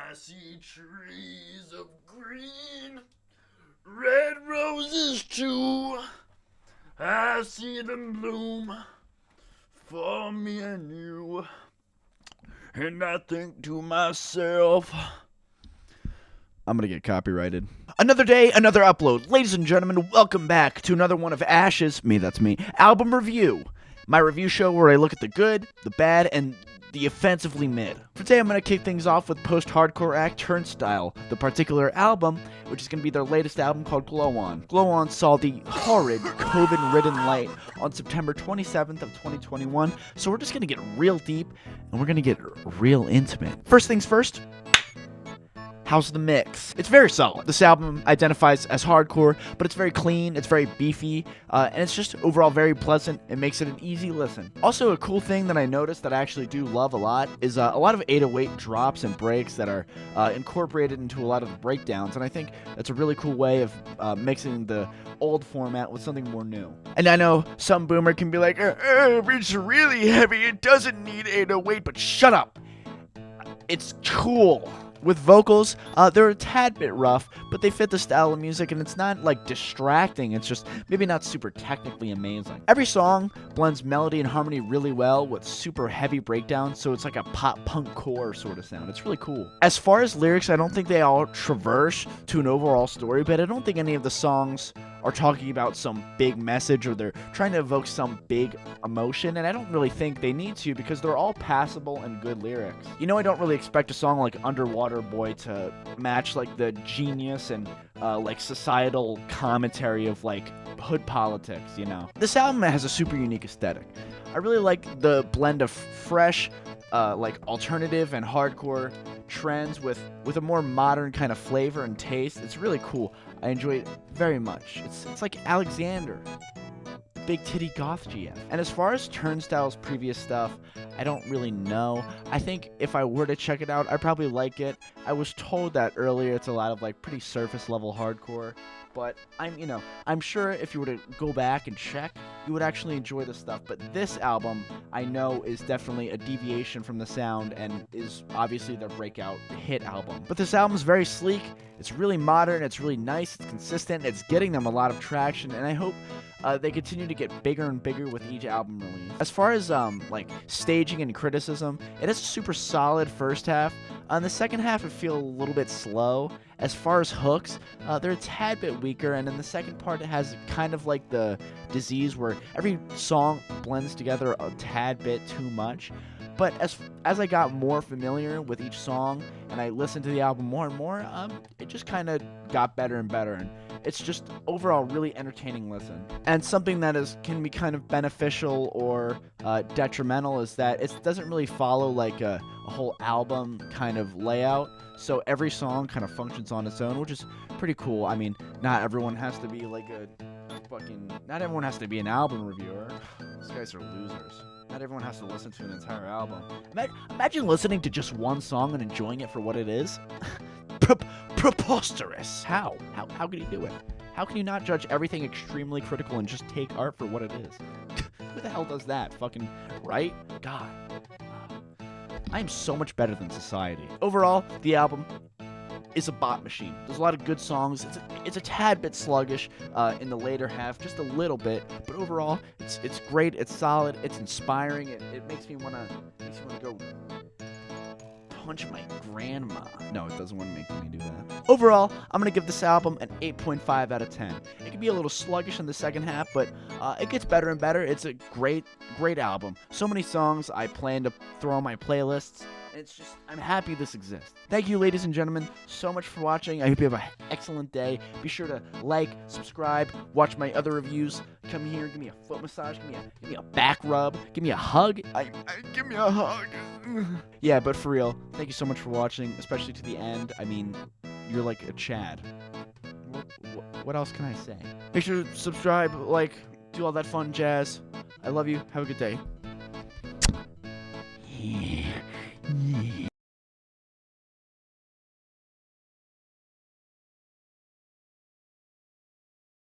I see trees of green, red roses too. I see them bloom for me and you. And I think to myself, I'm gonna get copyrighted. Another day, another upload. Ladies and gentlemen, welcome back to another one of Ash's, that's me, album review. My review show where I look at the good, the bad, and the offensively mid. For today, I'm going to kick things off with post-hardcore act Turnstile, the particular album, which is going to be their latest album called Glow On. Glow On saw the horrid, COVID-ridden light on September 27th of 2021, so we're just going to get real deep, and we're going to get real intimate. First things first, how's the mix? It's very solid. This album identifies as hardcore, but it's very clean, it's very beefy, and it's just overall very pleasant. It makes it an easy listen. Also, a cool thing that I noticed that I actually do love a lot is a lot of 808 drops and breaks that are incorporated into a lot of the breakdowns, and I think that's a really cool way of mixing the old format with something more new. And I know some boomer can be like, it's really heavy, it doesn't need 808, but shut up. It's cool. With vocals, they're a tad bit rough, but they fit the style of music, and it's not, like, distracting. It's just maybe not super technically amazing. Every song blends melody and harmony really well with super heavy breakdowns, so it's like a pop-punk core sort of sound. It's really cool. As far as lyrics, I don't think they all traverse to an overall story, but I don't think any of the songs are talking about some big message or they're trying to evoke some big emotion, and I don't really think they need to because they're all passable and good lyrics. You know, I don't really expect a song like Underwater Boy to match like the genius and like societal commentary of like hood politics, you know. This album has a super unique aesthetic. I really like the blend of fresh like alternative and hardcore trends with a more modern kind of flavor and taste. It's really cool. I enjoy it very much. It's like Alexander, big titty goth GF. And as far as Turnstile's previous stuff, I don't really know. I think if I were to check it out, I'd probably like it. I was told that earlier it's a lot of like pretty surface level hardcore, but I'm sure if you were to go back and check, you would actually enjoy the stuff. But this album, I know, is definitely a deviation from the sound and is obviously their breakout hit album. But this album is very sleek, it's really modern, it's really nice, it's consistent, it's getting them a lot of traction, and I hope they continue to get bigger and bigger with each album release. As far as like staging and criticism, it has a super solid first half. On the second half, it feels a little bit slow. As far as hooks, they're a tad bit weaker, and in the second part, it has kind of like the disease where every song blends together a tad bit too much. But as I got more familiar with each song and I listened to the album more and more, it just kind of got better and better. And it's just overall really entertaining listen. And something that can be kind of beneficial or detrimental is that it doesn't really follow like a whole album kind of layout. So every song kind of functions on its own, which is pretty cool. I mean, not everyone has to be like not everyone has to be an album reviewer. These guys are losers. Not everyone has to listen to an entire album. Imagine listening to just one song and enjoying it for what it is. Preposterous. How can you do it? How can you not judge everything extremely critical and just take art for what it is? Who the hell does that? Fucking right? God. I am so much better than society. Overall, the album is a bot machine. There's a lot of good songs. It's a tad bit sluggish in the later half, just a little bit, but overall, it's great. It's solid. It's inspiring. It makes me wanna go punch my grandma. No, it doesn't want to make me do that. Overall, I'm gonna give this album an 8.5 out of 10. It can be a little sluggish in the second half, but it gets better and better. It's a great album. So many songs I plan to throw on my playlists. It's just, I'm happy this exists. Thank you, ladies and gentlemen, so much for watching. I hope you have an excellent day. Be sure to like, subscribe, watch my other reviews. Come here, give me a foot massage, give me a back rub, give me a hug. Give me a hug. Yeah, but for real, thank you so much for watching, especially to the end. I mean, you're like a Chad. What else can I say? Make sure to subscribe, like, do all that fun jazz. I love you. Have a good day. Yeah.